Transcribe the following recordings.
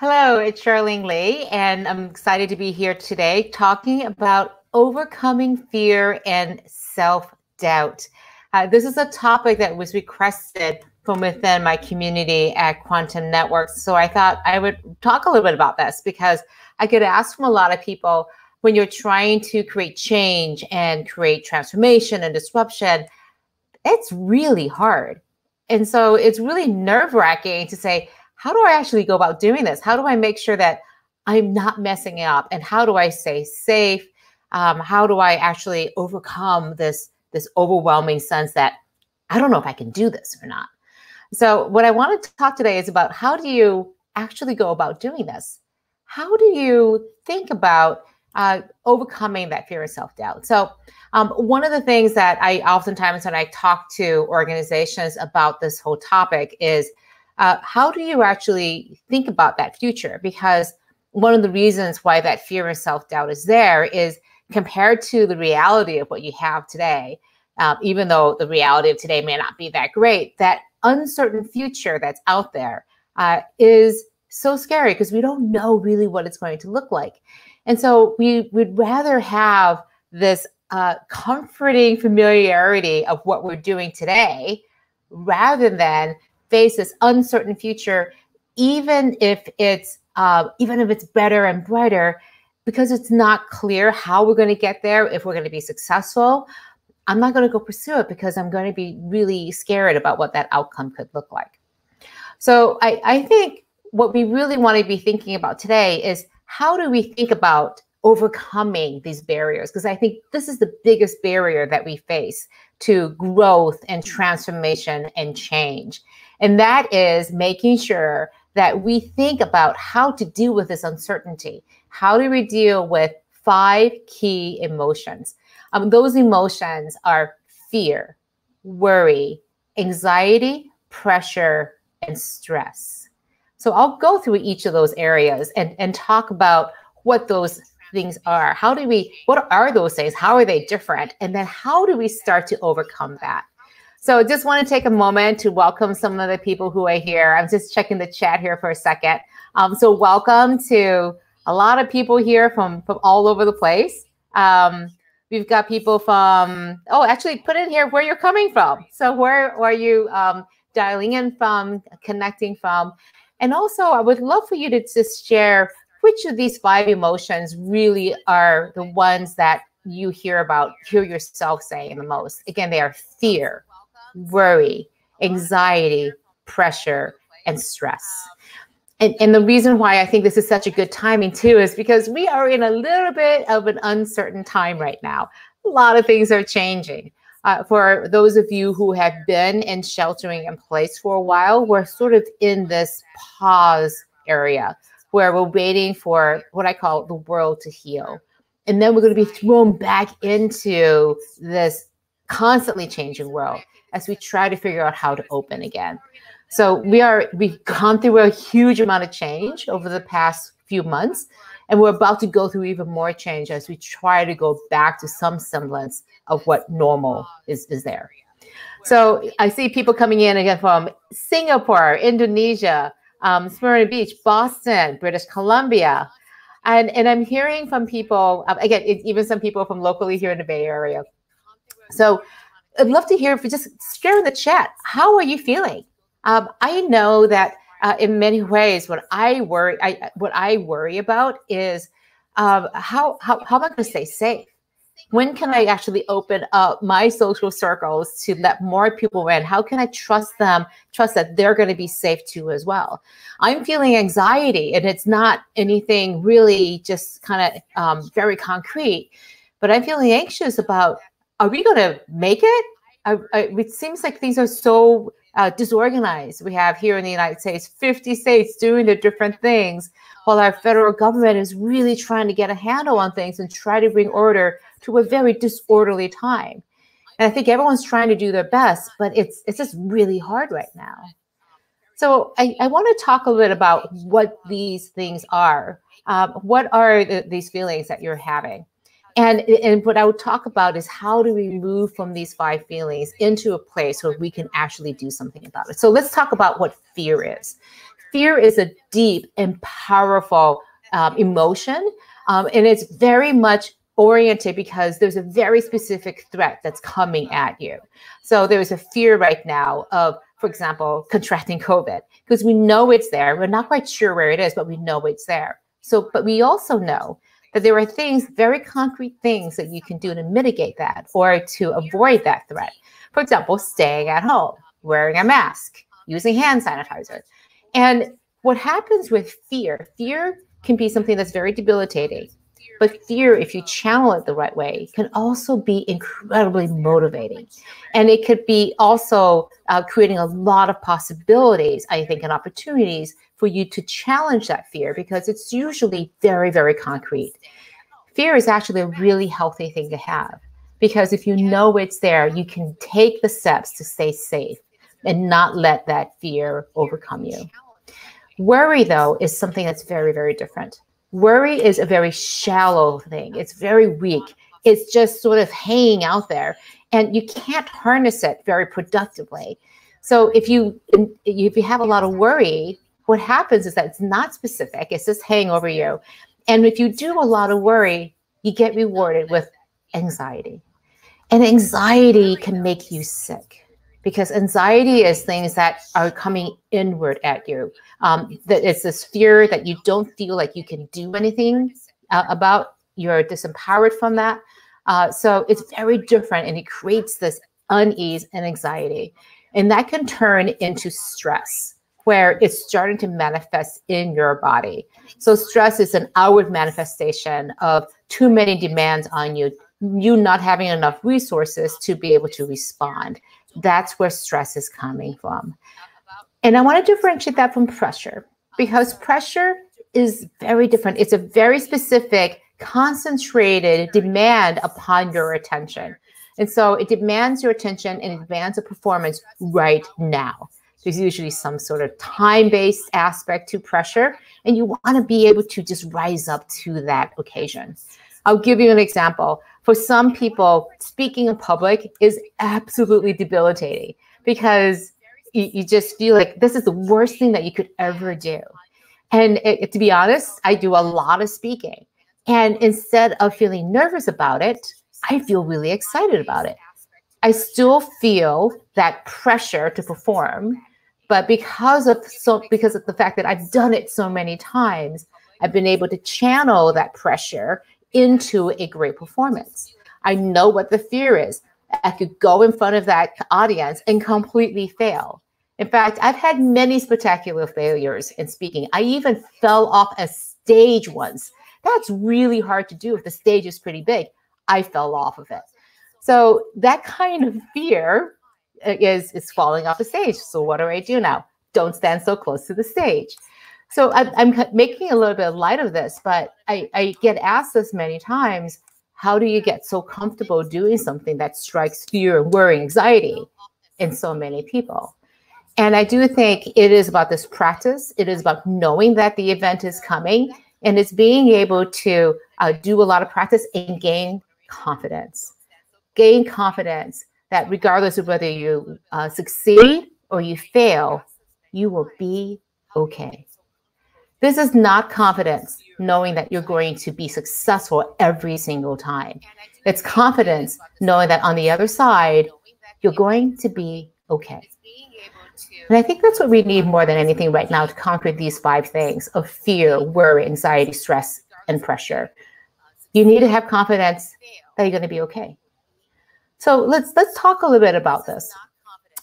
Hello, it's Charlene Lee, and I'm excited to be here today talking about overcoming fear and self-doubt. This is a topic that was requested from within my community at Quantum Networks. So I thought I would talk a little bit about this because I get asked from a lot of people when you're trying to create change and create transformation and disruption, it's really hard. And so it's really nerve-wracking to say, how do I actually go about doing this? How do I make sure that I'm not messing it up? And how do I stay safe? How do I actually overcome this overwhelming sense that I don't know if I can do this or not? So what I wanted to talk today is about how do you actually go about doing this? How do you think about overcoming that fear of self-doubt? So one of the things that I oftentimes when I talk to organizations about this whole topic is how do you actually think about that future? Because one of the reasons why that fear and self-doubt is there is compared to the reality of what you have today, even though the reality of today may not be that great, that uncertain future that's out there is so scary because we don't know really what it's going to look like. And so we would rather have this comforting familiarity of what we're doing today rather than face this uncertain future, even if it's better and brighter, because it's not clear how we're going to get there, if we're going to be successful. I'm not going to go pursue it because I'm going to be really scared about what that outcome could look like. So I think what we really want to be thinking about today is how do we think about overcoming these barriers? Because I think this is the biggest barrier that we face to growth and transformation and change. And that is making sure that we think about how to deal with this uncertainty. How do we deal with 5 key emotions? Those emotions are fear, worry, anxiety, pressure, and stress. So I'll go through each of those areas and talk about what those things are. What are those things? How are they different? And then how do we start to overcome that? So I just want to take a moment to welcome some of the people who are here. I'm just checking the chat here for a second. So welcome to a lot of people here from all over the place. We've got people from, actually put in here where you're coming from. So where are you dialing in from, connecting from? And also I would love for you to just share which of these 5 emotions really are the ones that you hear yourself saying the most. Again, they are fear, worry, anxiety, pressure, and stress. And the reason why I think this is such a good timing too is because we are in a little bit of an uncertain time right now. A lot of things are changing. For those of you who have been in sheltering in place for a while, we're sort of in this pause area where we're waiting for what I call the world to heal. And then we're going to be thrown back into this constantly changing world as we try to figure out how to open again. So we've gone through a huge amount of change over the past few months, and we're about to go through even more change as we try to go back to some semblance of what normal is there. So I see people coming in again from Singapore, Indonesia, Smyrna Beach, Boston, British Columbia. And I'm hearing from people, again, even some people from locally here in the Bay Area. So I'd love to hear if you just share in the chat, how are you feeling? I know that in many ways, what I worry about is how am I going to stay safe? When can I actually open up my social circles to let more people in? How can I trust that they're going to be safe too as well? I'm feeling anxiety, and it's not anything really just kind of very concrete, but I'm feeling anxious about, are we going to make it? It seems like things are so disorganized. We have here in the United States, 50 states doing the different things, while our federal government is really trying to get a handle on things and try to bring order to a very disorderly time. And I think everyone's trying to do their best, but it's just really hard right now. So I want to talk a little bit about what these things are. What are these feelings that you're having? And what I would talk about is how do we move from these 5 feelings into a place where we can actually do something about it. So let's talk about what fear is. Fear is a deep and powerful emotion, and it's very much oriented because there's a very specific threat that's coming at you. So there's a fear right now of, for example, contracting COVID, because we know it's there. We're not quite sure where it is, but we know it's there. So, but we also know that there are things, very concrete things that you can do to mitigate that or to avoid that threat. For example, staying at home, wearing a mask, using hand sanitizer. And what happens with fear can be something that's very debilitating. But fear, if you channel it the right way, can also be incredibly motivating. And it could be also creating a lot of possibilities, I think, and opportunities for you to challenge that fear, because it's usually very, very concrete. Fear is actually a really healthy thing to have, because if you know it's there, you can take the steps to stay safe and not let that fear overcome you. Worry, though, is something that's very, very different. Worry is a very shallow thing. It's very weak. It's just sort of hanging out there, and you can't harness it very productively. So if you have a lot of worry, what happens is that it's not specific. It's just hanging over you. And if you do a lot of worry, you get rewarded with anxiety. And anxiety can make you sick, because anxiety is things that are coming inward at you. That it's this fear that you don't feel like you can do anything about. You're disempowered from that. So it's very different, and it creates this unease and anxiety. And that can turn into stress, where it's starting to manifest in your body. So stress is an outward manifestation of too many demands on you, you not having enough resources to be able to respond. That's where stress is coming from. And I want to differentiate that from pressure, because pressure is very different. It's a very specific, concentrated demand upon your attention. And so it demands your attention and it demands a performance right now. There's usually some sort of time-based aspect to pressure, and you want to be able to just rise up to that occasion. I'll give you an example. For some people, speaking in public is absolutely debilitating, because you just feel like this is the worst thing that you could ever do. And to be honest, I do a lot of speaking. And instead of feeling nervous about it, I feel really excited about it. I still feel that pressure to perform, but because of the fact that I've done it so many times, I've been able to channel that pressure into a great performance. I know what the fear is. I could go in front of that audience and completely fail. In fact, I've had many spectacular failures in speaking. I even fell off a stage once. That's really hard to do if the stage is pretty big. I fell off of it. So that kind of fear is falling off the stage. So what do I do now? Don't stand so close to the stage. So I'm making a little bit of light of this, but I get asked this many times: how do you get so comfortable doing something that strikes fear and worry, anxiety in so many people? And I do think it is about this practice. It is about knowing that the event is coming, and it's being able to do a lot of practice and gain confidence. Gain confidence that regardless of whether you succeed or you fail, you will be okay. This is not confidence, knowing that you're going to be successful every single time. It's confidence knowing that on the other side, you're going to be okay. And I think that's what we need more than anything right now to conquer these 5 things of fear, worry, anxiety, stress, and pressure. You need to have confidence that you're going to be okay. So let's talk a little bit about this.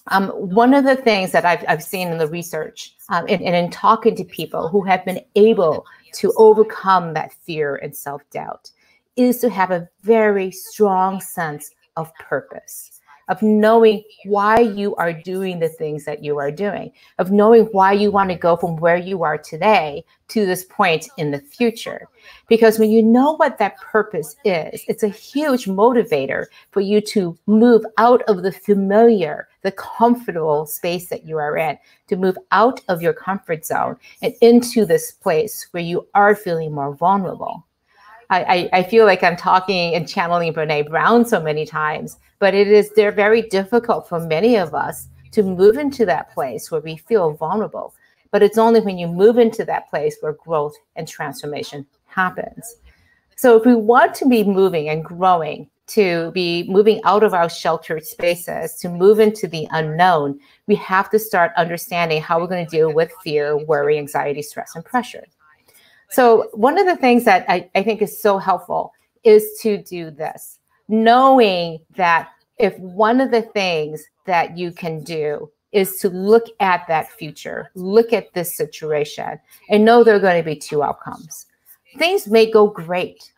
One of the things that I've seen in the research and in talking to people who have been able to overcome that fear and self-doubt is to have a very strong sense of purpose, of knowing why you are doing the things that you are doing, of knowing why you want to go from where you are today to this point in the future. Because when you know what that purpose is, it's a huge motivator for you to move out of the familiar, the comfortable space that you are in, to move out of your comfort zone and into this place where you are feeling more vulnerable. I feel like I'm talking and channeling Brené Brown so many times, but they're very difficult for many of us to move into that place where we feel vulnerable, but it's only when you move into that place where growth and transformation happens. So if we want to be moving and growing, to be moving out of our sheltered spaces, to move into the unknown, we have to start understanding how we're going to deal with fear, worry, anxiety, stress, and pressure. So one of the things that I think is so helpful is to do this, knowing that if one of the things that you can do is to look at that future, look at this situation, and know there are going to be two outcomes. Things may go great.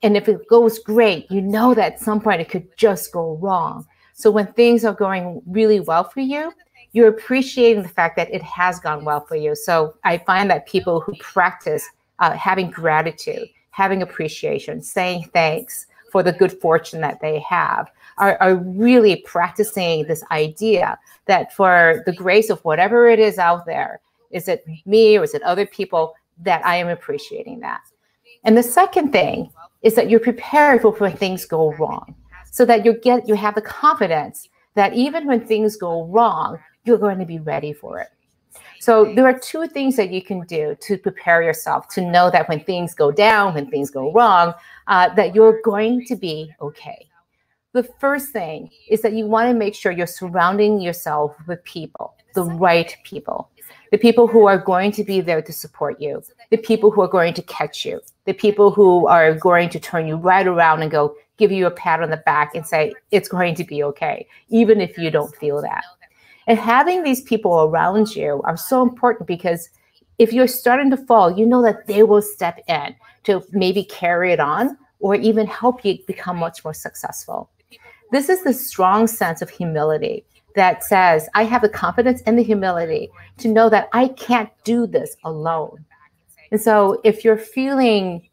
And if it goes great, you know that at some point it could just go wrong. So when things are going really well for you, you're appreciating the fact that it has gone well for you. So I find that people who practice having gratitude, having appreciation, saying thanks for the good fortune that they have, are really practicing this idea that for the grace of whatever it is out there, is it me or is it other people, that I am appreciating that. And the second thing is that you're prepared for when things go wrong, so that you have the confidence that even when things go wrong, you're going to be ready for it. So there are two things that you can do to prepare yourself to know that when things go down, when things go wrong, that you're going to be okay. The first thing is that you want to make sure you're surrounding yourself with people, the right people, the people who are going to be there to support you, the people who are going to catch you, the people who are going to turn you right around and go give you a pat on the back and say, it's going to be okay, even if you don't feel that. And having these people around you are so important, because if you're starting to fall, you know that they will step in to maybe carry it on or even help you become much more successful. This is the strong sense of humility that says, I have the confidence and the humility to know that I can't do this alone. And so if you're feeling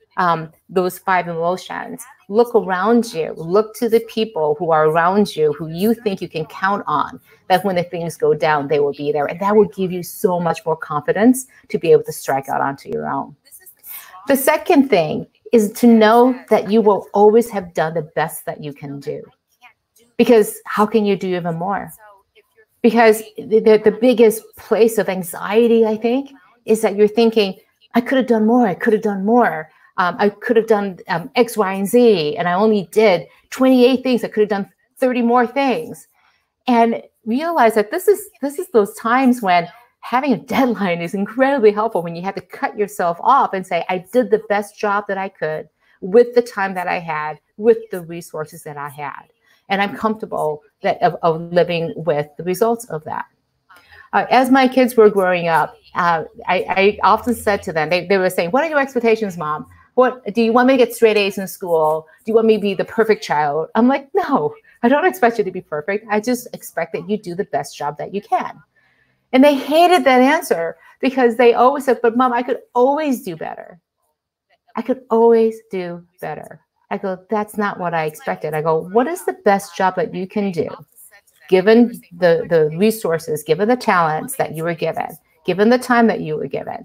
those 5 emotions, look around you, look to the people who are around you, who you think you can count on, that when the things go down, they will be there. And that will give you so much more confidence to be able to strike out onto your own. The second thing is to know that you will always have done the best that you can do. Because how can you do even more? Because the biggest place of anxiety, I think, is that you're thinking, I could have done more. I could have done more. I could have done X, Y, and Z, and I only did 28 things. I could have done 30 more things. And realize that this is those times when having a deadline is incredibly helpful, when you have to cut yourself off and say, I did the best job that I could with the time that I had, with the resources that I had. And I'm comfortable of living with the results of that. As my kids were growing up, I often said to them, they were saying, what are your expectations, Mom? What do you want me to get straight A's in school? Do you want me to be the perfect child? I'm like, no, I don't expect you to be perfect. I just expect that you do the best job that you can. And they hated that answer, because they always said, but Mom, I could always do better. I could always do better. I go, that's not what I expected. I go, what is the best job that you can do, given the resources, given the talents that you were given the time that you were given?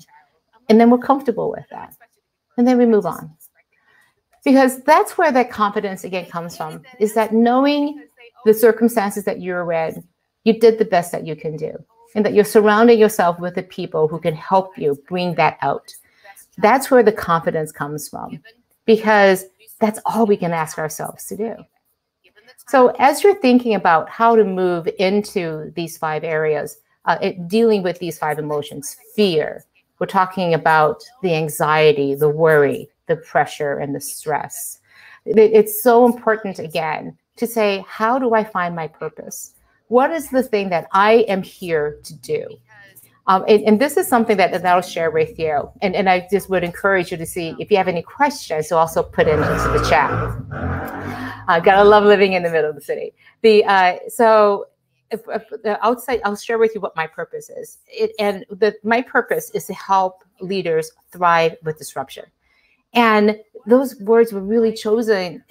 And then we're comfortable with that. And then we move on. Because that's where that confidence again comes from, is that knowing the circumstances that you're in, you did the best that you can do. And that you're surrounding yourself with the people who can help you bring that out. That's where the confidence comes from, because that's all we can ask ourselves to do. So as you're thinking about how to move into these 5 areas, dealing with these 5 emotions, fear, we're talking about the anxiety, the worry, the pressure, and the stress. It's so important, again, to say, how do I find my purpose? What is the thing that I am here to do? And this is something that I'll share with you. And I just would encourage you to see if you have any questions to also put into the chat. Gotta love living in the middle of the city. So outside, I'll share with you what my purpose is. My purpose is to help leaders thrive with disruption. And those words were really chosen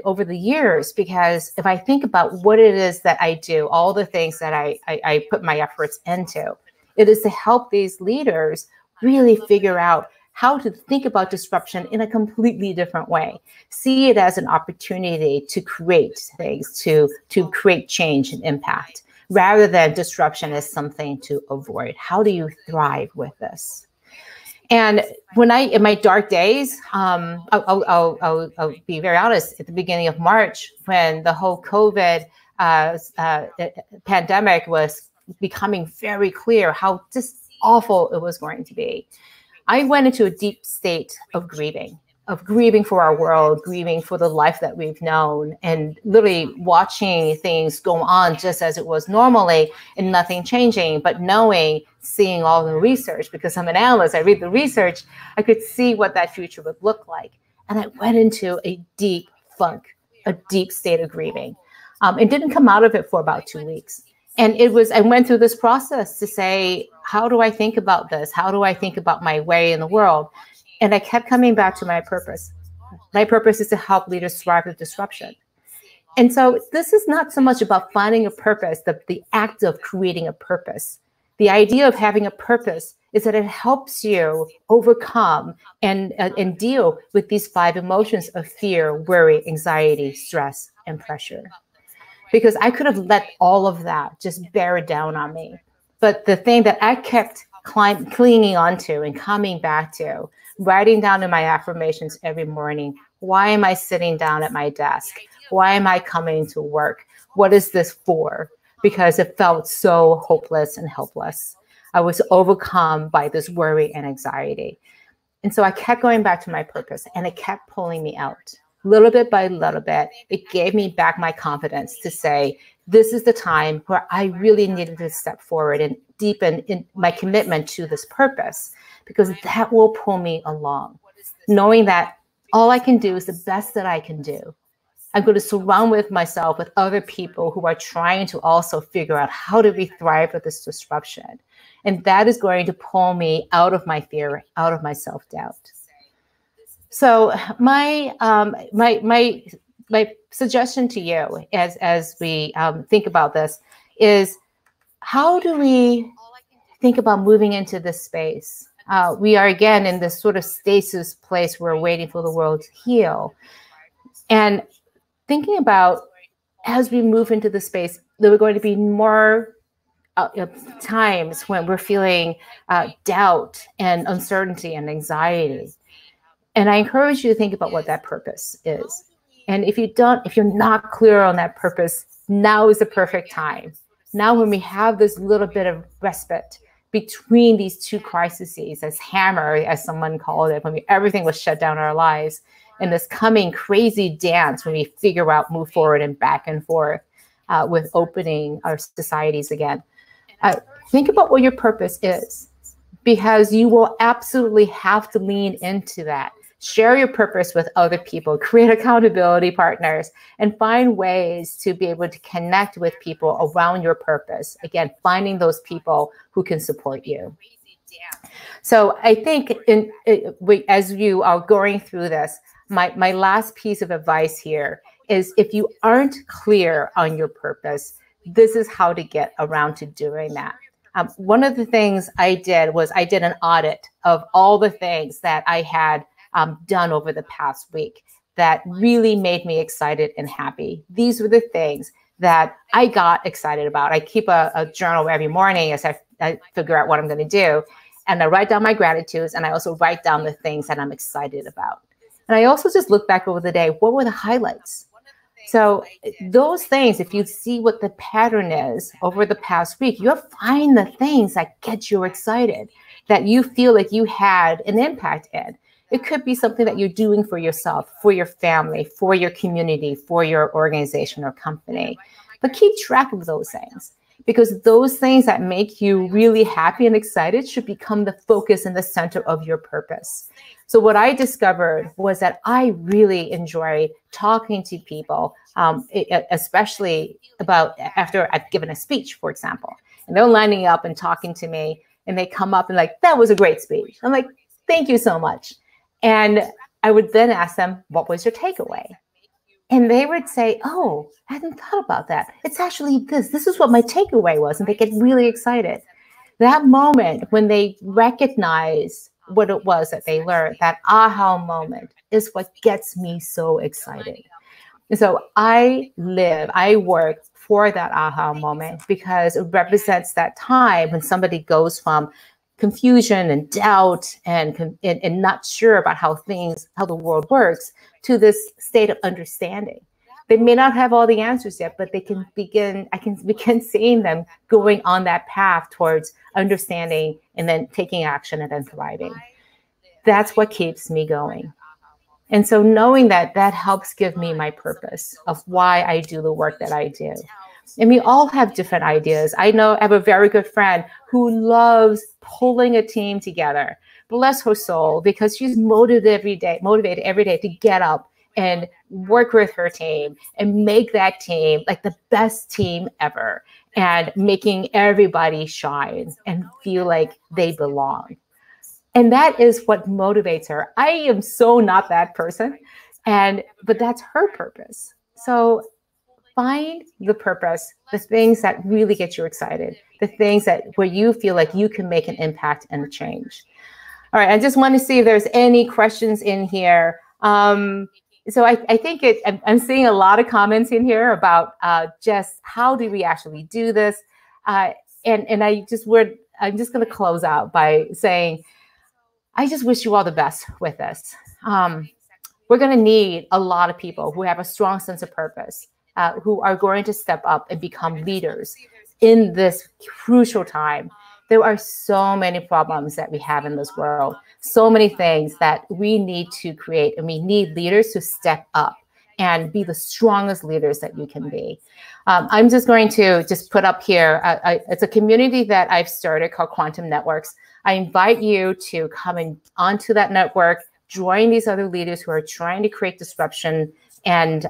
over the years, because if I think about what it is that I do, all the things that I put my efforts into, it is to help these leaders really figure out how to think about disruption in a completely different way. See it as an opportunity to create things, to create change and impact, rather than disruption as something to avoid. How do you thrive with this? And when in my dark days, I'll be very honest, at the beginning of March, when the whole COVID pandemic was becoming very clear how just awful it was going to be, I went into a deep state of grieving for our world, grieving for the life that we've known, and literally watching things go on just as it was normally and nothing changing, but seeing all the research, because I'm an analyst, I read the research, I could see what that future would look like. And I went into a deep funk, a deep state of grieving, and didn't come out of it for about 2 weeks. And I went through this process to say, how do I think about this? How do I think about my way in the world? And I kept coming back to my purpose. My purpose is to help leaders thrive with disruption. And so this is not so much about finding a purpose, the act of creating a purpose. The idea of having a purpose is that it helps you overcome and deal with these 5 emotions of fear, worry, anxiety, stress, and pressure. Because I could have let all of that just bear down on me. But the thing that I kept clinging onto and coming back to, writing down in my affirmations every morning, why am I sitting down at my desk? Why am I coming to work? What is this for? Because it felt so hopeless and helpless. I was overcome by this worry and anxiety. And so I kept going back to my purpose, and it kept pulling me out. Little bit by little bit, it gave me back my confidence to say, this is the time where I really needed to step forward and deepen in my commitment to this purpose, because that will pull me along. Knowing that all I can do is the best that I can do. I'm going to surround myself with other people who are trying to also figure out how do we thrive with this disruption. And that is going to pull me out of my fear, out of my self-doubt. So my suggestion to you as we think about this is, how do we think about moving into this space? We are again in this sort of stasis place where we're waiting for the world to heal. And thinking about, as we move into the space, there are going to be more times when we're feeling doubt and uncertainty and anxiety. And I encourage you to think about what that purpose is. And if you're not clear on that purpose, now is the perfect time. Now, when we have this little bit of respite between these 2 crises, as hammer, as someone called it, when everything was shut down in our lives, and this coming crazy dance when we figure out, move forward and back and forth with opening our societies again. Think about what your purpose is, because you will absolutely have to lean into that. Share your purpose with other people, create accountability partners, and find ways to be able to connect with people around your purpose. Again, finding those people who can support you. So I think as you are going through this, my last piece of advice here is, if you aren't clear on your purpose, this is how to get around to doing that. One of the things I did was I did an audit of all the things that I had done over the past week that really made me excited and happy. These were the things that I got excited about. I keep a journal every morning as I figure out what I'm going to do. And I write down my gratitudes, and I also write down the things that I'm excited about. And I also just look back over the day. What were the highlights? So those things, if you see what the pattern is over the past week, you'll find the things that get you excited, that you feel like you had an impact in. It could be something that you're doing for yourself, for your family, for your community, for your organization or company. But keep track of those things, because those things that make you really happy and excited should become the focus and the center of your purpose. So what I discovered was that I really enjoy talking to people, especially about after I've given a speech, for example, and they're lining up and talking to me, and they come up and like, that was a great speech. I'm like, thank you so much. And I would then ask them, what was your takeaway? And they would say, oh, I hadn't thought about that. It's actually this. This is what my takeaway was. And they get really excited. That moment when they recognize what it was that they learned, that aha moment, is what gets me so excited. And so I work for that aha moment, because it represents that time when somebody goes from confusion and doubt and not sure about how the world works, to this state of understanding. They may not have all the answers yet, but I can begin seeing them going on that path towards understanding and then taking action and then thriving. That's what keeps me going. And so knowing that helps give me my purpose of why I do the work that I do. And we all have different ideas. I have a very good friend who loves pulling a team together. Bless her soul, because she's motivated every day to get up and work with her team and make that team like the best team ever, and making everybody shine and feel like they belong. And that is what motivates her. I am so not that person, but that's her purpose. So find the purpose, the things that really get you excited, the things where you feel like you can make an impact and a change. All right, I just want to see if there's any questions in here. So I think I'm seeing a lot of comments in here about just how do we actually do this, and I'm just going to close out by saying, I just wish you all the best with this. We're going to need a lot of people who have a strong sense of purpose, who are going to step up and become leaders in this crucial time. There are so many problems that we have in this world, so many things that we need to create, and we need leaders to step up and be the strongest leaders that you can be. I'm just going to put up here, it's a community that I've started called Quantum Networks. I invite you to come onto that network, join these other leaders who are trying to create disruption and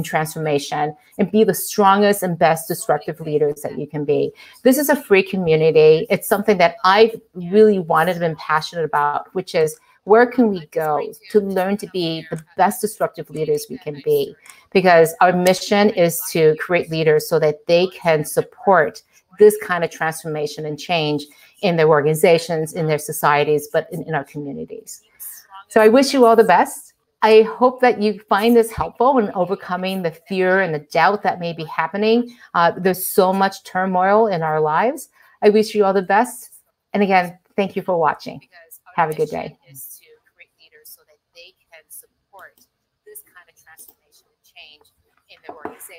transformation, and be the strongest and best disruptive leaders that you can be. This is a free community. It's something that I've really wanted and been passionate about, which is, where can we go to learn to be the best disruptive leaders we can be? Because our mission is to create leaders so that they can support this kind of transformation and change in their organizations, in their societies, but in our communities. So I wish you all the best. I hope that you find this helpful in overcoming the fear and the doubt that may be happening. There's so much turmoil in our lives. I wish you all the best. And again, thank you for watching. Have a good day. Is to create leaders so that they can support this kind of transformation and change in their organization.